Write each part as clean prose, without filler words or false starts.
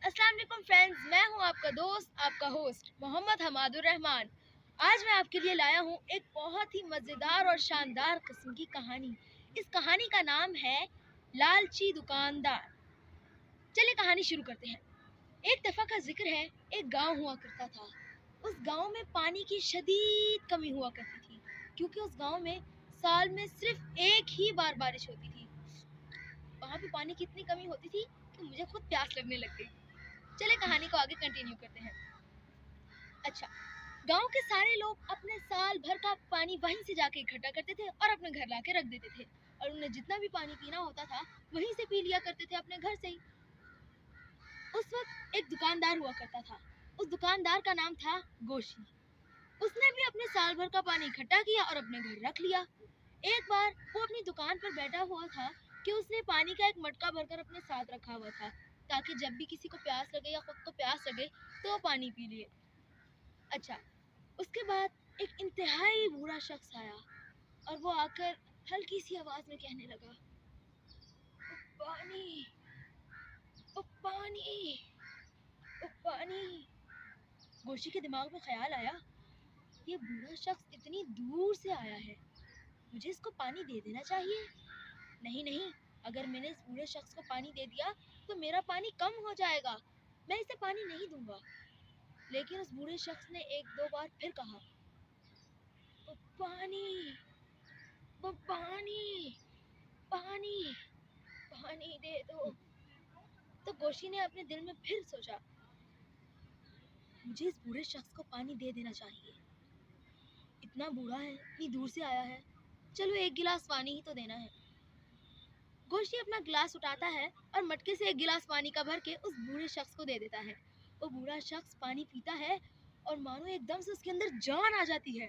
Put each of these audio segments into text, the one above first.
अस्सलाम वालेकुम फ्रेंड्स, मैं हूं आपका दोस्त, आपका होस्ट मोहम्मद हमादुर रहमान। आज मैं आपके लिए लाया हूं एक बहुत ही मज़ेदार और शानदार किस्म की कहानी। इस कहानी का नाम है लालची दुकानदार। चलिए कहानी शुरू करते हैं। एक दफ़ा का जिक्र है, एक गांव हुआ करता था। उस गांव में पानी की शदीद कमी हुआ करती थी, क्योंकि उस गांव में साल में सिर्फ एक ही बार बारिश होती थी। वहाँ पे पानी की इतनी कमी होती थी कि मुझे खुद प्यास लगने लग गई। चले कहानी को आगे कंटिन्यू करते हैं। अच्छा, गांव के सारे लोग अपने साल भर का पानी वहीं से जाके इकट्ठा करते थे और अपने घर लाके रख देते थे, और उन्हें जितना भी पानी पीना होता था वहीं से पी लिया करते थे अपने घर से ही। उस वक्त एक दुकानदार हुआ करता था। उस दुकानदार का नाम था गोशी। उसने भी अपने साल भर का पानी इकट्ठा किया और अपने घर रख लिया। एक बार वो अपनी दुकान पर बैठा हुआ था कि उसने पानी का एक मटका भरकर अपने साथ रखा हुआ था, ताकि जब भी किसी को प्यास लगे या खुद को प्यास लगे तो वो पानी पी लिए। अच्छा, उसके बाद एक इंतहाई बूढ़ा शख्स आया और वो आकर हल्की सी आवाज में कहने लगा, "ओ पानी, ओ पानी, ओ पानी।" गोशी के दिमाग में ख्याल आया, ये बूढ़ा शख्स इतनी दूर से आया है, मुझे इसको पानी दे देना चाहिए। नहीं नहीं, अगर मैंने इस बूढ़े शख्स को पानी दे दिया तो मेरा पानी कम हो जाएगा, मैं इसे पानी नहीं दूंगा। लेकिन उस बूढ़े शख्स ने एक दो बार फिर कहा, "ओ पानी, वो पानी, पानी, पानी दे दो।" तो गोशी ने अपने दिल में फिर सोचा, मुझे इस बूढ़े शख्स को पानी दे देना चाहिए। इतना बूढ़ा है, इतनी दूर से आया है, चलो एक गिलास पानी ही तो देना है। गोशी अपना गिलास उठाता है और मटके से एक गिलास पानी का भर के उस बूढ़े शख्स को दे देता है। वो बूढ़ा शख्स पानी पीता है और मानो एकदम से उसके अंदर जान आ जाती है।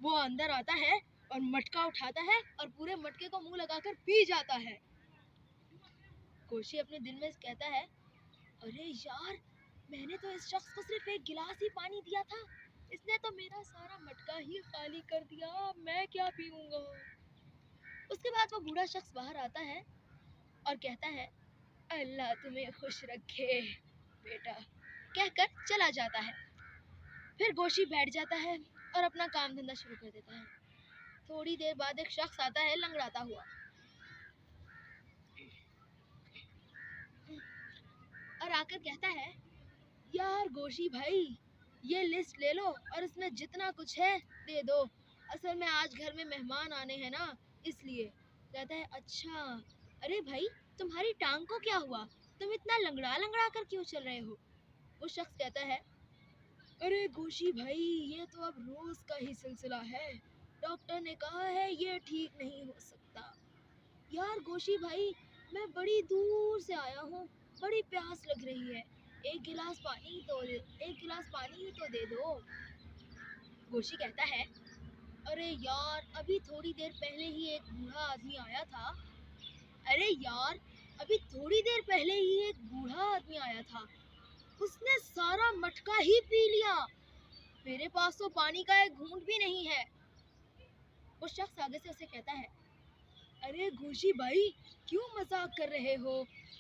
वो अंदर आता है और मटका उठाता है और पूरे मटके को मुंह लगाकर पी जाता है। गोशी अपने दिल में कहता है, अरे यार, मैंने तो इस शख्स को सिर्फ एक गिलास ही पानी दिया था, इसने तो मेरा सारा मटका ही खाली कर दिया, मैं क्या पीऊंगा। उसके बाद वो बूढ़ा शख्स बाहर आता है और कहता है, अल्लाह तुम्हें खुश रखे बेटा, कहकर चला जाता है। फिर गोशी बैठ जाता है और अपना काम धंधा शुरू कर देता है। थोड़ी देर बाद एक शख्स आता है लंगड़ाता हुआ और आकर कहता है, यार गोशी भाई, ये लिस्ट ले लो और इसमें जितना कुछ है दे दो, असल में आज घर में मेहमान आने हैं ना, इसलिए। कहता है, अच्छा, अरे भाई, तुम्हारी टांग को क्या हुआ, तुम इतना लंगड़ा लंगड़ा कर क्यों चल रहे हो। वो शख्स कहता है, अरे गोशी भाई, ये तो अब रोज का ही सिलसिला है, डॉक्टर ने कहा है ये ठीक नहीं हो सकता। यार गोशी भाई, मैं बड़ी दूर से आया हूँ, बड़ी प्यास लग रही है, एक गिलास पानी ही तो दे दो। गोशी कहता है, अरे यार, अभी थोड़ी देर पहले ही एक बूढ़ा आदमी आया था। अरे यार, अभी थोड़ी देर पहले ही एक बूढ़ा आदमी आया था, उसने सारा मटका ही पी लिया, मेरे पास तो पानी का एक घूंट भी नहीं है। वो शख्स आगे से उसे कहता है, अरे गोशी भाई, क्यों मजाक कर रहे हो,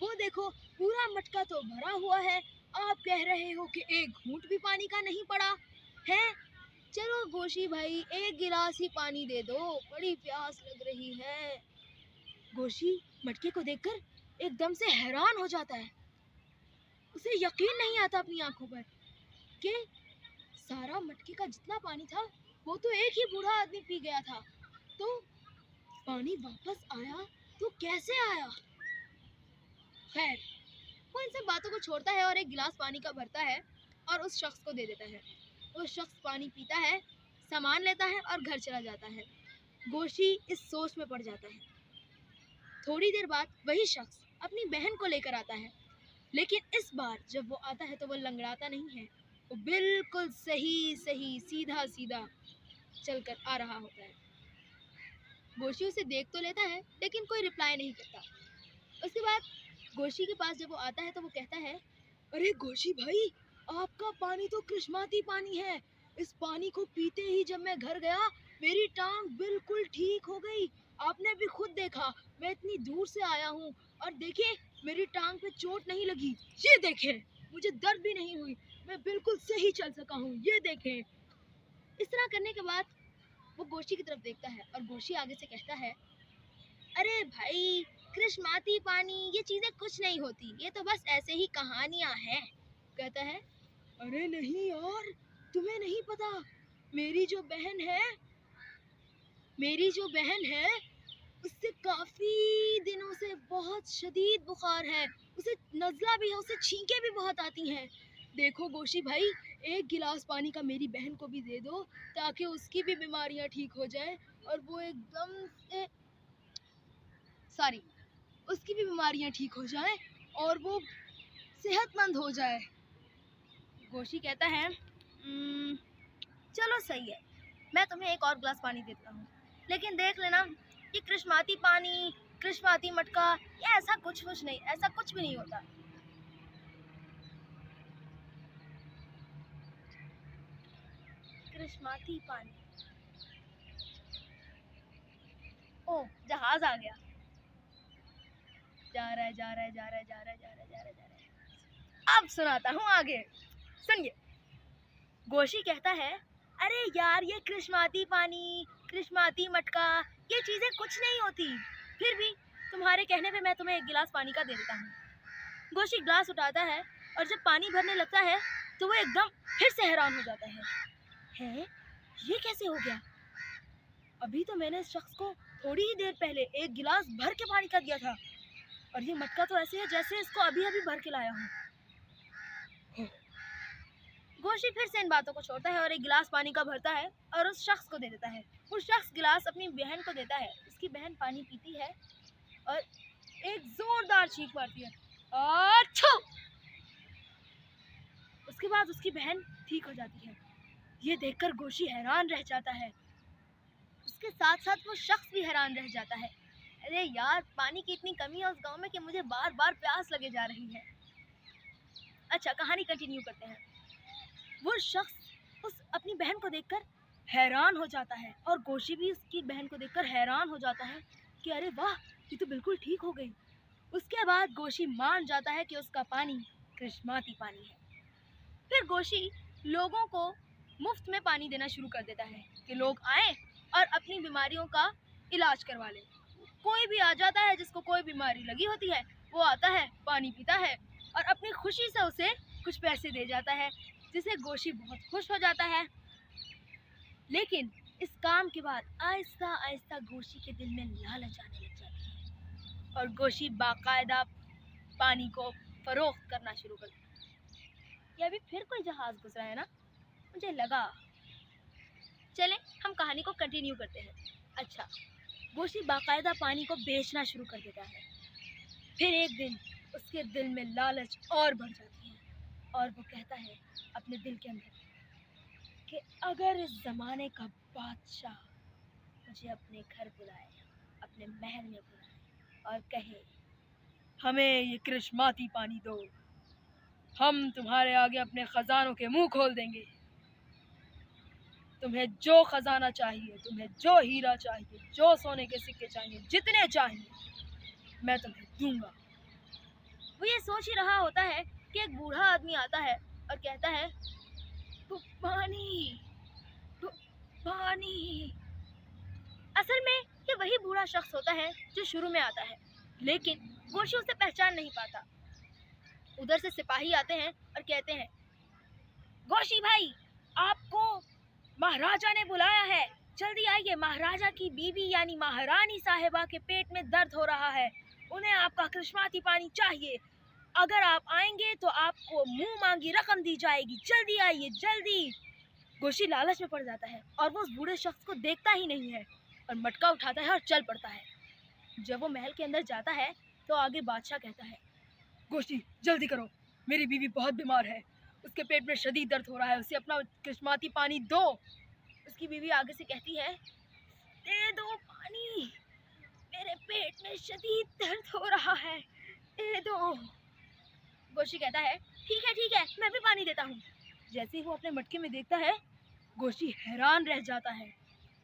वो देखो पूरा मटका तो भरा हुआ है, आप कह रहे हो कि एक घूंट भी पानी का नहीं पड़ा है। चलो गोशी भाई, एक गिलास ही पानी दे दो, बड़ी प्यास लग रही है। गोशी मटके को देखकर एकदम से हैरान हो जाता है। उसे यकीन नहीं आता अपनी आंखों पर कि सारा मटके का जितना पानी था वो तो एक ही बूढ़ा आदमी पी गया था, तो पानी वापस आया तो कैसे आया। खैर, वो इन सब बातों को छोड़ता है और एक गिलास पानी का भरता है और उस शख्स को दे देता है। वो शख्स पानी पीता है, सामान लेता है और घर चला जाता है। गोशी इस सोच में पड़ जाता है। थोड़ी देर बाद वही शख्स अपनी बहन को लेकर आता है, लेकिन इस बार जब वो आता है तो वो लंगड़ाता नहीं है, वो बिल्कुल सही सही सीधा सीधा चलकर आ रहा होता है। गोशी उसे देख तो लेता है लेकिन कोई रिप्लाई नहीं करता। उसके बाद गोशी के पास जब वो आता है तो वो कहता है, अरे गोशी भाई, आपका पानी तो कृष्माती पानी है, इस पानी को पीते ही जब मैं घर गया मेरी टांग बिल्कुल ठीक हो गई, आपने भी खुद देखा, मैं इतनी दूर से आया हूँ और देखिए मेरी टांग पे चोट नहीं लगी, ये देखें। मुझे दर्द भी नहीं हुई, मैं बिल्कुल सही चल सका हूँ, ये देखें। इस तरह करने के बाद वो गोशी की तरफ देखता है और गोशी आगे से कहता है, अरे भाई, कृष्माती पानी, ये चीजें कुछ नहीं होती, ये तो बस ऐसे ही कहानियां हैं। कहता है, अरे नहीं यार, तुम्हें नहीं पता, मेरी जो बहन है उससे काफी दिनों से बहुत शदीद बुखार है, उसे नज़ला भी है, उसे छींकें भी बहुत आती हैं। देखो गोशी भाई, एक गिलास पानी का मेरी बहन को भी दे दो ताकि उसकी भी बीमारियां ठीक हो जाए और वो एकदम से उसकी भी बीमारियां ठीक हो जाएं और वो सेहतमंद हो जाए। गोशी कहता है, चलो सही है, मैं तुम्हें एक और गिलास पानी देता हूँ, लेकिन देख लेना, ये कृष्माती पानी, कृष्माती मटका, ये ऐसा कुछ नहीं, ऐसा कुछ भी नहीं होता। कृष्माती पानी, ओ जहाज आ गया, जा रहा है। अब सुनाता हूँ आगे, सुनिए। गोशी कहता है, अरे यार, ये कृष्माती पानी, कृष्माती मटका, ये चीजें कुछ नहीं होती, फिर भी तुम्हारे कहने पे मैं तुम्हें एक गिलास पानी का दे देता हूँ। गोशी गिलास उठाता है और जब पानी भरने लगता है तो वो एकदम फिर से हैरान हो जाता है, ये कैसे हो गया? अभी तो मैंने इस शख्स को थोड़ी ही देर पहले एक गिलास भर के पानी का दिया था और ये मटका तो ऐसे है जैसे इसको अभी अभी भर के लाया हूँ। गोशी फिर से इन बातों को छोड़ता है और एक गिलास पानी का भरता है और उस शख्स को दे देता है। वो शख्स गिलास अपनी बहन को देता है। उसकी बहन पानी पीती है और एक जोरदार चीख मारती है, आछू! उसके बाद उसकी बहन ठीक हो जाती है। ये देखकर गोशी हैरान रह जाता है, उसके साथ साथ वो शख्स भी हैरान रह जाता है। अरे यार, पानी की इतनी कमी है उस गांव में कि मुझे बार बार प्यास लगे जा रही है। अच्छा, कहानी कंटिन्यू करते हैं। वो शख्स उस अपनी बहन को देखकर हैरान हो जाता है और गोशी भी उसकी बहन को देखकर हैरान हो जाता है कि अरे वाह, ये तो बिल्कुल ठीक हो गई। उसके बाद गोशी मान जाता है कि उसका पानी कृष्माती पानी है। फिर गोशी लोगों को मुफ्त में पानी देना शुरू कर देता है कि लोग आए और अपनी बीमारियों का इलाज करवा लें। कोई भी आ जाता है जिसको कोई बीमारी लगी होती है, वो आता है, पानी पीता है और अपनी खुशी से उसे कुछ पैसे दे जाता है, जिसे गोशी बहुत खुश हो जाता है। लेकिन इस काम के बाद आहिस्ता आहिस्ता गोशी के दिल में लालच आने लग जाती है और गोशी बाकायदा पानी को फरोख्त करना शुरू कर देती है। ये अभी फिर कोई जहाज गुजरा है ना, मुझे लगा। चलें, हम कहानी को कंटिन्यू करते हैं। अच्छा, गोशी बाकायदा पानी को बेचना शुरू कर देता है। फिर एक दिन उसके दिल में लालच और बढ़ जाती है और वो कहता है अपने दिल के अंदर कि अगर इस ज़माने का बादशाह मुझे अपने घर बुलाए, अपने महल में बुलाए और कहे, हमें ये कृष्माती पानी दो, हम तुम्हारे आगे अपने खजानों के मुंह खोल देंगे, तुम्हें जो खजाना चाहिए, तुम्हें जो हीरा चाहिए, जो सोने के सिक्के चाहिए, जितने चाहिए, मैं तुम्हें दूंगा। वो ये सोच ही रहा होता है कि एक बूढ़ा आदमी आता है और कहता है, पानी, पानी। असल में ये वही बूढ़ा शख्स होता है जो शुरू में आता है, लेकिन गोशी उसे पहचान नहीं पाता। उधर से सिपाही आते हैं और कहते हैं, गोशी भाई, आपको महाराजा ने बुलाया है, जल्दी आइए, महाराजा की बीवी यानी महारानी साहिबा के पेट में दर्द हो रहा है, उन्हें आपका कृष्माती पानी चाहिए, अगर आप आएंगे तो आपको मुंह मांगी रकम दी जाएगी, जल्दी आइए, जल्दी। गोशी लालच में पड़ जाता है और वो उस बूढ़े शख्स को देखता ही नहीं है और मटका उठाता है और चल पड़ता है। जब वो महल के अंदर जाता है तो आगे बादशाह कहता है, गोशी जल्दी करो, मेरी बीवी बहुत बीमार है, उसके पेट में शदीद दर्द हो रहा है, उसे अपना कृष्माती पानी दो। उसकी बीवी आगे से कहती है, दे दो पानी, मेरे पेट में शदीद दर्द हो रहा है, दे दो। गोशी कहता है, ठीक है, मैं भी पानी देता हूँ। जैसे ही वो अपने मटके में देखता है, गोशी हैरान रह जाता है,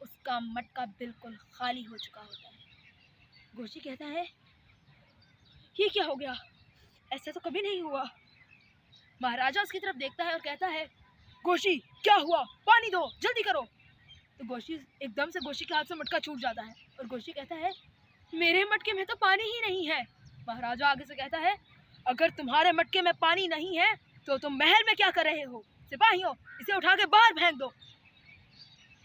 उसका मटका बिल्कुल खाली हो चुका होता है। गोशी कहता है, ये क्या हो गया, ऐसा तो कभी नहीं हुआ। महाराजा उसकी तरफ देखता है और कहता है, गोशी क्या हुआ, पानी दो, जल्दी करो। तो गोशी एकदम से गोशी के हाथ से मटका छूट जाता है और गोशी कहता है, मेरे मटके में तो पानी ही नहीं है। महाराजा आगे से कहता है, अगर तुम्हारे मटके में पानी नहीं है तो तुम महल में क्या कर रहे हो? सिपाहियों, इसे उठा के बाहर फेंक दो।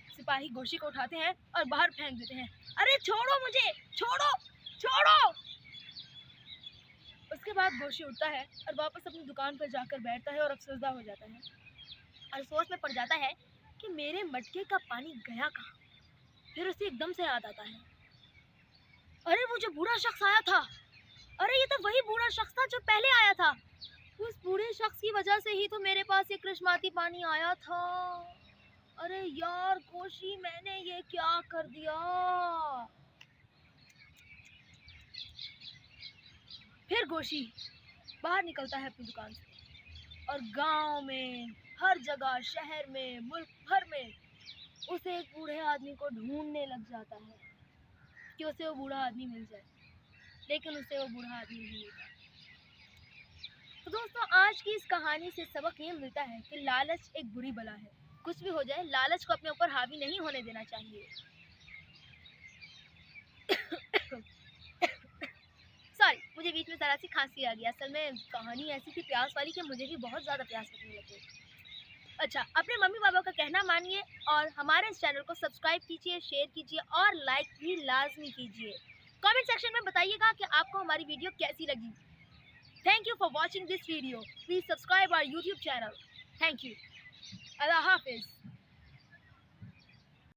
सिपाही गोशी को उठाते हैं और बाहर फेंक देते हैं। अरे छोड़ो मुझे, छोड़ो छोड़ो। उसके बाद गोशी उठता है और वापस अपनी दुकान पर जाकर बैठता है और अफसोसदा हो जाता है और सोच में पड़ जाता है कि मेरे मटके का पानी गया कहाँ। फिर उसे एकदम से याद आता है, अरे वो जो बूढ़ा शख्स आया था, अरे ये तो वही बूढ़ा शख्स था जो पहले आया था। उस बूढ़े शख्स की वजह से ही तो मेरे पास ये कृष्माती पानी आया था। अरे यार गोशी, मैंने ये क्या कर दिया। फिर गोशी बाहर निकलता है अपनी दुकान से और गांव में, हर जगह, शहर में, मुल्क भर में उसे एक बूढ़े आदमी को ढूंढने लग जाता है कि उसे वो बूढ़ा आदमी मिल जाए, लेकिन उसे वो बूढ़ा आदमी नहीं मिलता। तो दोस्तों, आज की इस कहानी से सबक ये मिलता है कि लालच एक बुरी बला है। कुछ भी हो जाए, लालच को अपने ऊपर हावी नहीं होने देना चाहिए। सॉरी, मुझे बीच में जरा सी खांसी आ गई। असल में कहानी ऐसी थी प्यास वाली कि मुझे भी बहुत ज़्यादा प्यास लगने लगी। अच्छा, अपने मम्मी पापा का कहना मानिए और हमारे इस चैनल को सब्सक्राइब कीजिए, शेयर कीजिए और लाइक भी लाजमी कीजिए। कमेंट सेक्शन में बताइएगा कि आपको हमारी वीडियो कैसी लगी। Thank you for watching this video. Please subscribe our YouTube channel. Thank you. Allah Hafiz.